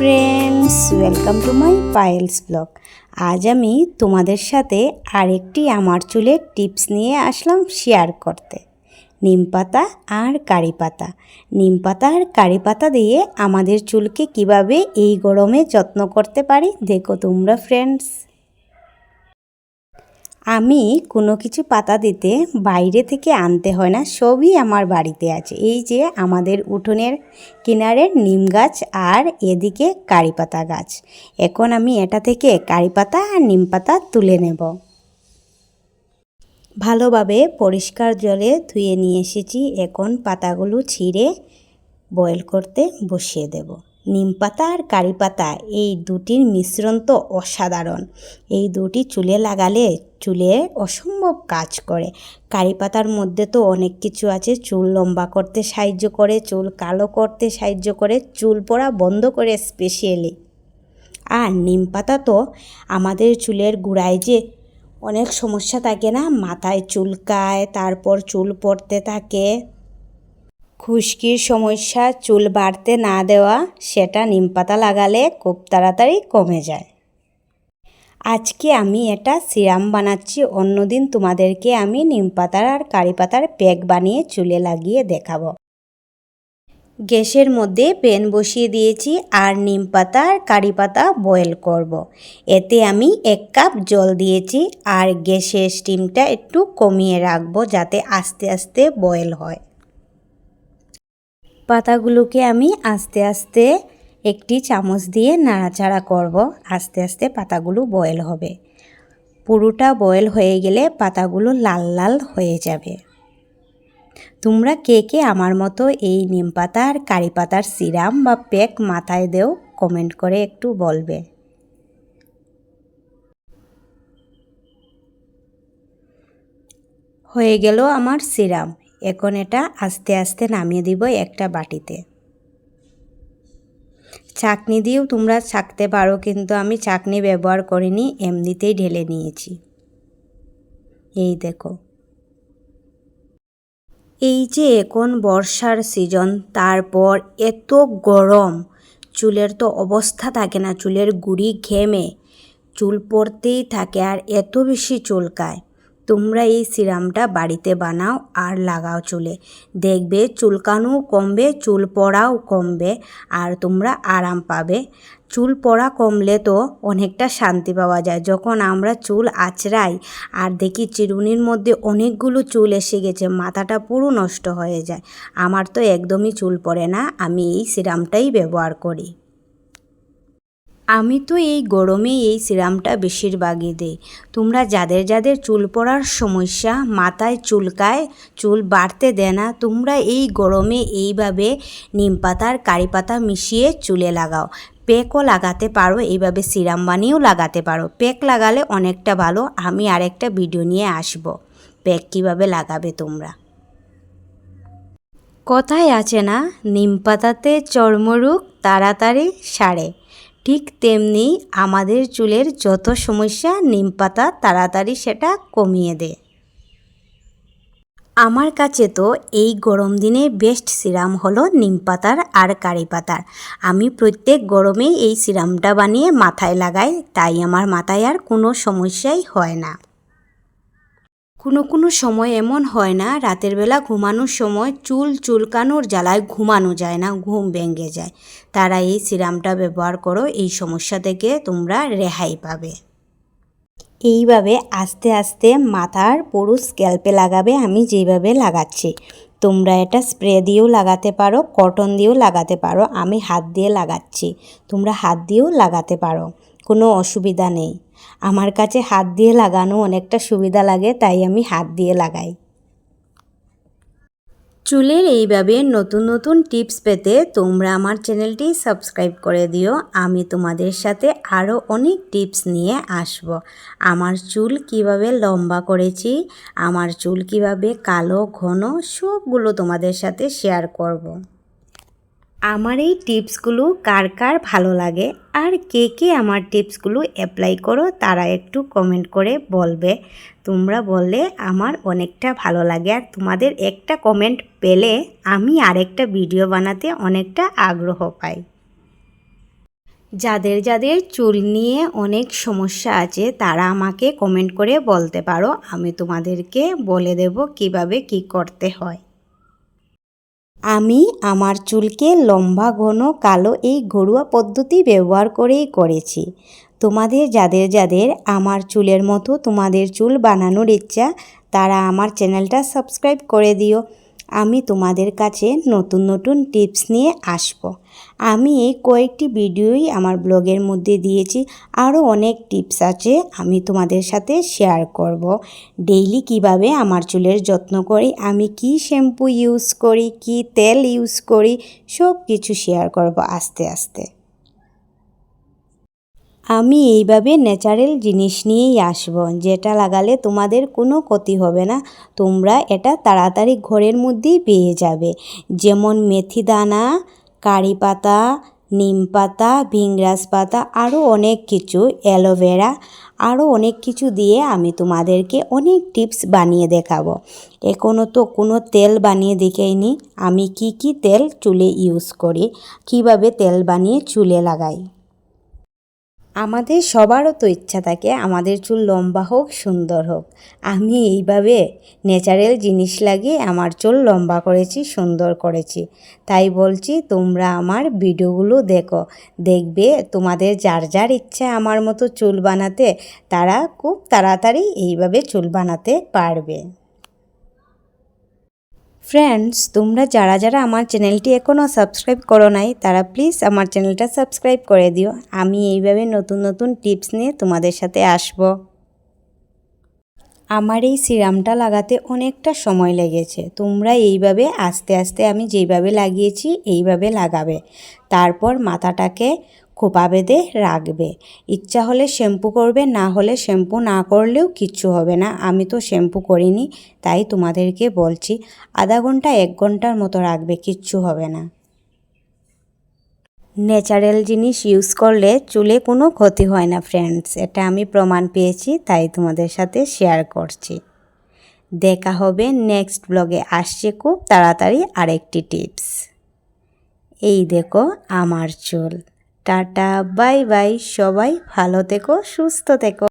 Friends, welcome to my Payel's blog. আজ আমি তোমাদের সাথে আরেকটি আমার চুলের টিপস নিয়ে আসলাম শেয়ার করতে। নিম পাতা আর কারি পাতা। নিম পাতা আর কারি পাতা দিয়ে আমাদের চুলকে কিভাবে এই গরমে যত্ন করতে পারি দেখো তোমরা ফ্রেন্ডস। আমি কোনো কিছু পাতা দিতে বাইরে থেকে আনতে হয় না, সবই আমার বাড়িতে আছে। এই যে আমাদের উঠোনের কিনারে নিম গাছ আর এদিকে কারি পাতা গাছ। এখন আমি এটা থেকে কারি পাতা আর নিম পাতা তুলে নেব। ভালোভাবে পরিষ্কার জলে ধুয়ে নিয়ে এসেছি। এখন পাতাগুলো ছিঁড়ে বয়েল করতে বসিয়ে দেব। নিম পাতা আর কারি পাতা এই দুটির মিশ্রণ তো অসাধারণ। এই দুটি চুলে লাগালে চুলে অসম্ভব কাজ করে। কারি পাতার মধ্যে তো অনেক কিছু আছে, চুল লম্বা করতে সাহায্য করে, চুল কালো করতে সাহায্য করে, চুল পড়া বন্ধ করে স্পেশালি। আর নিম পাতা তো আমাদের চুলের গোড়ায় যে অনেক সমস্যা থাকে না, মাথায় চুলকায়, তারপর চুল পড়তে থাকে, খুশকির সমস্যা, চুল বাড়তে না দেওয়া, সেটা নিম পাতা লাগালে খুব তাড়াতাড়ি কমে যায়। আজকে আমি এটা সিরাম বানাচ্ছি, অন্যদিন তোমাদেরকে আমি নিম পাতার আর কারি পাতার প্যাক বানিয়ে চুলে লাগিয়ে দেখাবো। গ্যাসের মধ্যে প্যান বসিয়ে দিয়েছি আর নিম পাতা আর কারি পাতা বয়েল করব। এতে আমি 1 কাপ জল দিয়েছি আর গ্যাসের স্টিমটা একটু কমিয়ে রাখবো যাতে আস্তে আস্তে বয়েল হয়। পাতাগুলোকে আমি আস্তে আস্তে একটি চামচ দিয়ে নাড়াচাড়া করব। আস্তে আস্তে পাতাগুলো বয়েল হবে। পুরোটা বয়েল হয়ে গেলে পাতাগুলো লাল লাল হয়ে যাবে। তোমরা কে কে আমার মতো এই নিম পাতা আর কারি পাতার সিরাম বা প্যাক মাথায় দেও কমেন্ট করে একটু বলবে। হয়ে গেল আমার সিরাম। এখন এটা আস্তে আস্তে নামিয়ে দিব একটা বাটিতে। ছাঁকনি দিয়েও তোমরা ছাঁকতে পারো, কিন্তু আমি ছাঁকনি ব্যবহার করিনি, এমনিতেই ঢেলে নিয়েছি। এই দেখো, এই যে এখন বর্ষার সিজন, তারপর এত গরম, চুলের তো অবস্থা থাকে না, চুলের গুড়ি ঘেমে চুল পড়তেই থাকে আর এত বেশি চুলকায়। তোমরা এই সিরামটা বাড়িতে বানাও আর লাগাও চুলে, দেখবে চুলকানোও কমবে, চুল পড়াও কমবে আর তোমরা আরাম পাবে। চুল পড়া কমলে তো অনেকটা শান্তি পাওয়া যায়। যখন আমরা চুল আঁচড়াই আর দেখি চিরুনির মধ্যে অনেকগুলো চুল এসে গেছে, মাথাটা পুরো নষ্ট হয়ে যায়। আমার তো একদমই চুল পড়ে না, আমি এই সিরামটাই ব্যবহার করি। আমি তো এই গরমে এই সিরামটা বেশিরভাগই দিই। তোমরা যাদের যাদের চুল পড়ার সমস্যা, মাথায় চুলকায়, চুল বাড়তে দেয় না, তোমরা এই গরমে এইভাবে নিম পাতার কারি পাতা মিশিয়ে চুলে লাগাও। প্যাকও লাগাতে পারো, এইভাবে সিরাম বানিয়েও লাগাতে পারো। প্যাক লাগালে অনেকটা ভালো। আমি আরেকটা ভিডিও নিয়ে আসব প্যাক কীভাবে লাগাবে তোমরা। কথায় আছে না, নিম পাতাতে চর্মরোগ তাড়াতাড়ি সারে, ঠিক তেমনি আমাদের চুলের যত সমস্যা নিম পাতা তাড়াতাড়ি সেটা কমিয়ে দেয়। আমার কাছে তো এই গরম দিনে বেস্ট সিরাম হলো নিম পাতার আর কারি পাতার। আমি প্রত্যেক গরমে এই সিরামটা বানিয়ে মাথায় লাগাই, তাই আমার মাথায় আর কোনো সমস্যাই হয় না। কোনো সময় এমন হয় না, রাতের বেলা ঘুমানোর সময় চুল চুলকানোর জ্বালায় ঘুমানো যায় না, ঘুম ভেঙে যায়। তারা এই সিরামটা ব্যবহার করো, এই সমস্যা থেকে তোমরা রেহাই পাবে। এইভাবে আস্তে আস্তে মাথার পুরো স্ক্যাল্পে লাগাবে, আমি যেভাবে লাগাচ্ছি। তোমরা এটা স্প্রে দিয়েও লাগাতে পারো, কটন দিয়েও লাগাতে পারো, আমি হাত দিয়ে লাগাচ্ছি। তোমরা হাত দিয়েও লাগাতে পারো, কোনো অসুবিধা নেই। আমার কাছে হাত দিয়ে লাগানো অনেকটা সুবিধা লাগে, তাই আমি হাত দিয়ে লাগাই। চুলের এইভাবে নতুন নতুন টিপস পেতে তোমরা আমার চ্যানেলটি সাবস্ক্রাইব করে দিও। আমি তোমাদের সাথে আরও অনেক টিপস নিয়ে আসব। আমার চুল কিভাবে লম্বা করেছি, আমার চুল কিভাবে কালো ঘন, সবগুলো তোমাদের সাথে শেয়ার করব। আমার এই টিপসগুলো কার কার ভালো লাগে আর কে কে আমার টিপসগুলো অ্যাপ্লাই করো তারা একটু কমেন্ট করে বলবে। তোমরা বললে আমার অনেকটা ভালো লাগে, আর তোমাদের একটা কমেন্ট পেলে আমি আরেকটা ভিডিও বানাতে অনেকটা আগ্রহ পাই। যাদের যাদের চুল নিয়ে অনেক সমস্যা আছে তারা আমাকে কমেন্ট করে বলতে পারো, আমি তোমাদেরকে বলে দেব কিভাবে কি করতে হয়। আমি আমার চুলকে লম্বা ঘন কালো এই ঘরোয়া পদ্ধতি ব্যবহার করেই করেছি। তোমাদের যাদের যাদের আমার চুলের মতো তোমাদের চুল বানানোর ইচ্ছা তারা আমার চ্যানেলটা সাবস্ক্রাইব করে দিও। আমি তোমাদের কাছে নতুন নতুন টিপস নিয়ে আসব। আমি এই কয়েকটি ভিডিওই আমার ব্লগের মধ্যে দিয়েছি, আরও অনেক টিপস আছে আমি তোমাদের সাথে শেয়ার করব। ডেইলি কিভাবে আমার চুলের যত্ন করি, আমি কি শ্যাম্পু ইউজ করি, কি তেল ইউজ করি, সব কিছু শেয়ার করব আস্তে আস্তে। আমি এইভাবে ন্যাচারাল জিনিস নিয়েই আসব, যেটা লাগালে তোমাদের কোনো ক্ষতি হবে না, তোমরা এটা তাড়াতাড়ি ঘরের মধ্যেই পেয়ে যাবে। যেমন মেথি দানা, কারি পাতা, নিম পাতা, ভিংরাজ পাতা, আরও অনেক কিছু, অ্যালোভেরা, আরও অনেক কিছু দিয়ে আমি তোমাদেরকে অনেক টিপস বানিয়ে দেখাবো। এখনও তো কোনো তেল বানিয়ে দেখাইনি আমি কি কি তেল চুলে ইউজ করি, কিভাবে তেল বানিয়ে চুলে লাগাই। আমাদের সবারও তো ইচ্ছা থাকে আমাদের চুল লম্বা হোক, সুন্দর হোক। আমি এইভাবে ন্যাচারাল জিনিস লাগিয়ে আমার চুল লম্বা করেছি, সুন্দর করেছি। তাই বলছি তোমরা আমার ভিডিওগুলো দেখো, দেখবে তোমাদের যার যার ইচ্ছা আমার মতো চুল বানাতে তারা খুব তাড়াতাড়ি এইভাবে চুল বানাতে পারবে। ফ্রেন্ডস, তোমরা যারা যারা আমার চ্যানেলটি এখনও সাবস্ক্রাইব করো নাই তারা প্লিজ আমার চ্যানেলটা সাবস্ক্রাইব করে দিও। আমি এইভাবে নতুন নতুন টিপস নিয়ে তোমাদের সাথে আসব। আমার এই সিরামটা লাগাতে অনেকটা সময় লেগেছে। তোমরা এইভাবে আস্তে আস্তে আমি যেইভাবে লাগিয়েছি এইভাবে লাগাবে। তারপর মাথাটাকে খোপা বেঁধে রাখবে। ইচ্ছা হলে শ্যাম্পু করবে, না হলে শ্যাম্পু না করলেও কিচ্ছু হবে না। আমি তো শ্যাম্পু করিনি তাই তোমাদেরকে বলছি, আধা ঘন্টা 1 ঘন্টার মতো রাখবে, কিচ্ছু হবে না। ন্যাচারাল জিনিস ইউজ করলে চুলে কোনো ক্ষতি হয় না ফ্রেন্ডস, এটা আমি প্রমাণ পেয়েছি তাই তোমাদের সাথে শেয়ার করছি। দেখা হবে নেক্সট ব্লগে, আসছে খুব তাড়াতাড়ি আরেকটি টিপস। এই দেখো আমার চুল। টাটা, বাই বাই, সবাই ভালো থেকো, সুস্থ থেকো।